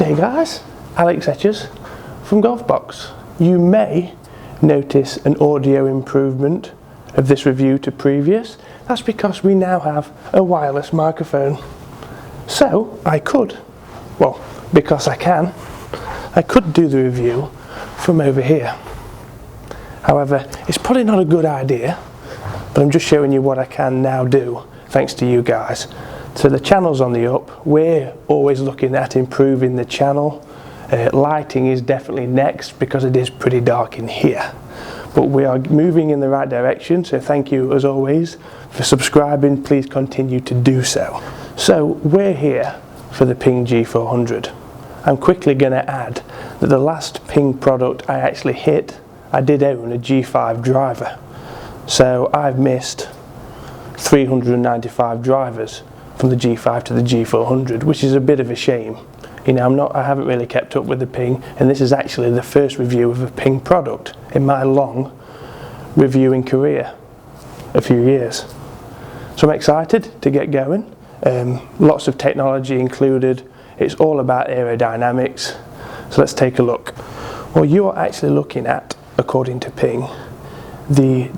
Hey guys, Alex Etches from GolfBox. You may notice an audio improvement of this review to previous. That's because we now have a wireless microphone. So I could, well, because I could do the review from over here. However, it's probably not a good idea, but I'm just showing you what I can now do thanks to you guys. So the channel's on the up. We're always looking at improving the channel. Lighting is definitely next because it is pretty dark in here. But we are moving in the right direction, so thank you as always for subscribing. Please continue to do so. So we're here for the Ping G400. I'm quickly going to add that the last Ping product I actually hit, I did own a G5 driver. So I've missed 395 drivers from the G5 to the G400, which is a bit of a shame. You know, I haven't really kept up with the Ping, and this is actually the first review of a Ping product in my long reviewing career, a few years. So I'm excited to get going. Lots of technology included. It's all about aerodynamics. So let's take a look. Well, you're actually looking at, according to Ping, the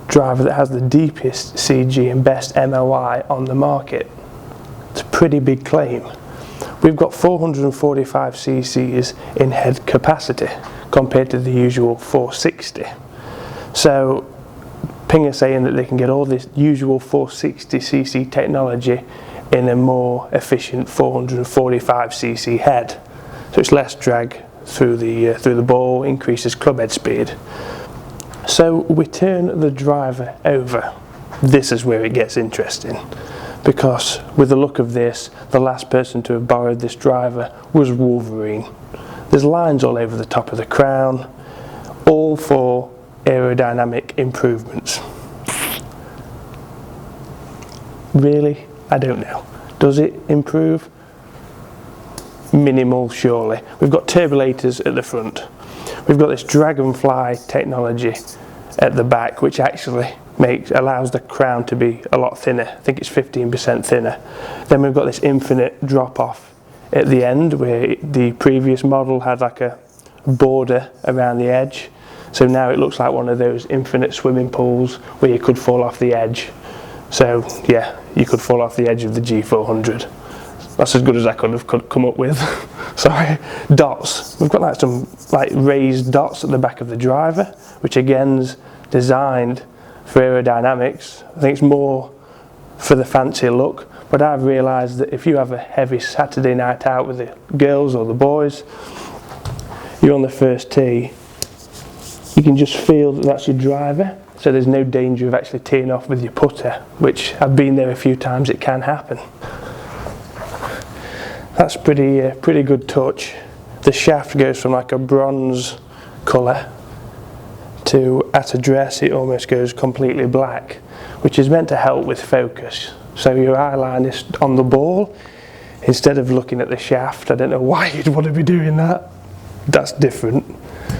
driver that has the deepest CG and best MOI on the market. It's a pretty big claim. We've got 445 cc's in head capacity compared to the usual 460. So Ping is saying that they can get all this usual 460 cc technology in a more efficient 445 cc head. So it's less drag through the ball, increases club head speed. So we turn the driver over. This is where it gets interesting, because with the look of this, the last person to have borrowed this driver was Wolverine. There's lines all over the top of the crown, all for aerodynamic improvements. Really? I don't know. Does it improve? Minimal, surely. We've got turbulators at the front. We've got this dragonfly technology at the back, which actually allows the crown to be a lot thinner. I think it's 15% thinner. Then we've got this infinite drop off at the end, where the previous model had like a border around the edge. So now it looks like one of those infinite swimming pools where you could fall off the edge. So yeah, you could fall off the edge of the G400. That's as good as I could have come up with. Sorry. Dots. We've got some raised dots at the back of the driver, which again's designed for aerodynamics. I think it's more for the fancy look, but I've realised that if you have a heavy Saturday night out with the girls or the boys, you're on the first tee, you can just feel that that's your driver, so there's no danger of actually teeing off with your putter, which I've been there a few times, it can happen. That's pretty good touch. The shaft goes from like a bronze colour to, at address, it almost goes completely black, which is meant to help with focus. So your eye line is on the ball instead of looking at the shaft. I don't know why you'd want to be doing that. That's different.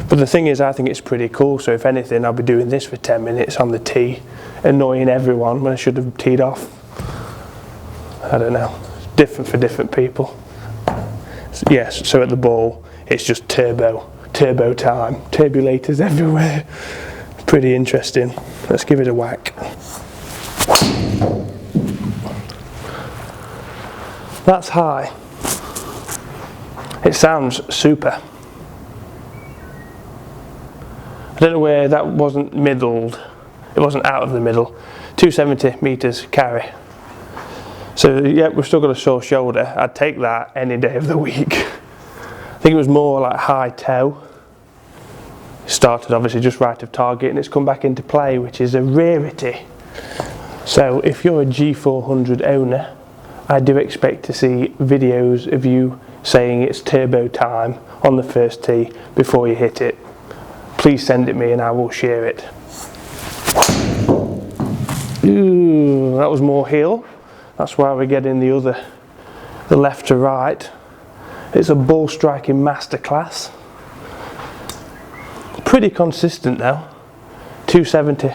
But the thing is, I think it's pretty cool. So if anything, I'll be doing this for 10 minutes on the tee, annoying everyone when I should have teed off. I don't know. It's different for different people. Yes, so at the ball, it's just turbo time, turbulators everywhere. Pretty interesting. Let's give it a whack. That's high. It sounds super. I don't know where that wasn't middled. It wasn't out of the middle. 270 meters carry. So yeah, we've still got a sore shoulder. I'd take that any day of the week. I think it was more like high toe. Started obviously just right of target, and it's come back into play, which is a rarity. So if you're a G400 owner, I do expect to see videos of you saying it's turbo time on the first tee before you hit it. Please send it me and I will share it. Ooh, that was more heel. That's why we're getting the left to right. It's a ball striking masterclass. Pretty consistent now, 270,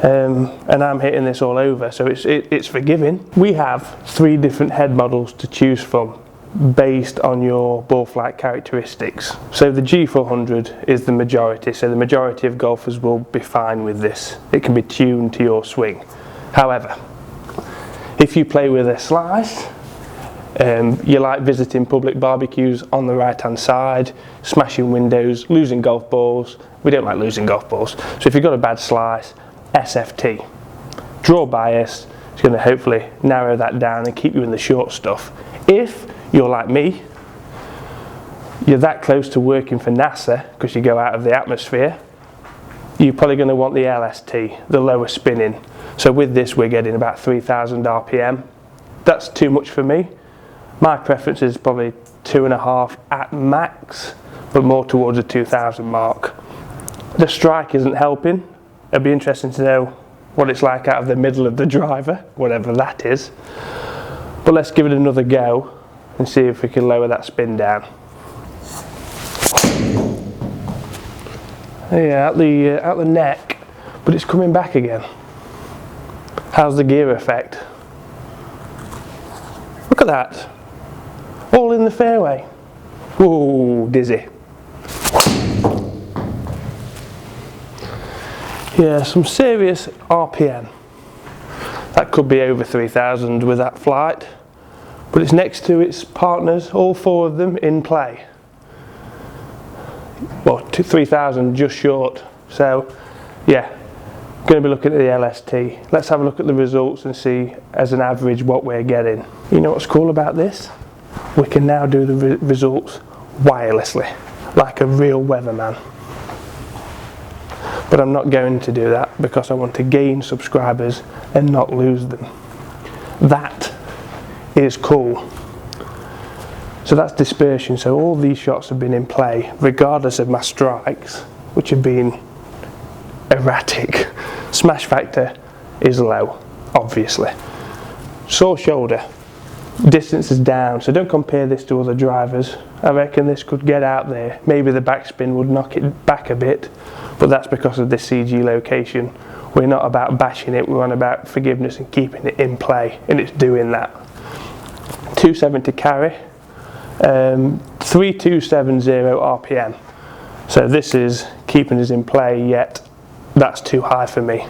and I'm hitting this all over, so it's forgiving. We have 3 different head models to choose from based on your ball flight characteristics. So the G400 is the majority, so the majority of golfers will be fine with this. It can be tuned to your swing. However, if you play with a slice, you like visiting public barbecues on the right hand side, smashing windows, losing golf balls. We don't like losing golf balls. So if you've got a bad slice, SFT. Draw bias is going to hopefully narrow that down and keep you in the short stuff. If you're like me, you're that close to working for NASA because you go out of the atmosphere, you're probably going to want the LST, the lower spinning. So with this we're getting about 3,000 RPM. That's too much for me. My preference is probably 2.5 at max, but more towards the 2,000 mark. The strike isn't helping. It'll be interesting to know what it's like out of the middle of the driver, whatever that is. But let's give it another go and see if we can lower that spin down. Yeah, out the neck, but it's coming back again. How's the gear effect? Look at that. All in the fairway. Ooh, dizzy. Yeah, some serious RPM. That could be over 3,000 with that flight, but it's next to its partners, all 4 of them in play. Well, 3,000 just short. So, yeah, going to be looking at the LST. Let's have a look at the results and see, as an average, what we're getting. You know what's cool about this? We can now do the results wirelessly, like a real weatherman. But I'm not going to do that because I want to gain subscribers and not lose them. That is cool. So that's dispersion. So all these shots have been in play, regardless of my strikes, which have been erratic. Smash factor is low, obviously. Sore shoulder. Distance is down, so don't compare this to other drivers. I reckon this could get out there. Maybe the backspin would knock it back a bit, but that's because of this CG location. We're not about bashing it, we're on about forgiveness and keeping it in play, and it's doing that. 270 carry, 3270 RPM. So this is keeping us in play, yet that's too high for me.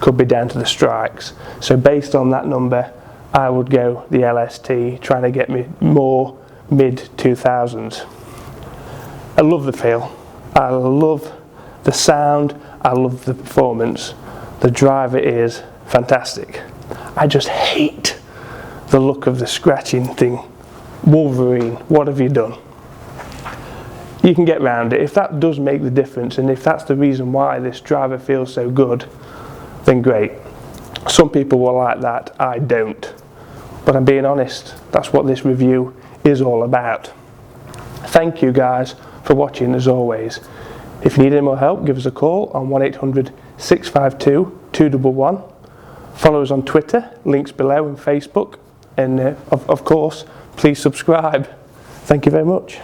Could be down to the strikes. So based on that number, I would go the LST, trying to get me more mid 2000s. I love the feel, I love the sound, I love the performance. The driver is fantastic. I just hate the look of the scratching thing. Wolverine, what have you done? You can get round it. If that does make the difference, and if that's the reason why this driver feels so good, then great. Some people will like that, I don't. But I'm being honest, that's what this review is all about. Thank you guys for watching as always. If you need any more help, give us a call on 1-800-652-211. Follow us on Twitter, links below, and Facebook. And of course, please subscribe. Thank you very much.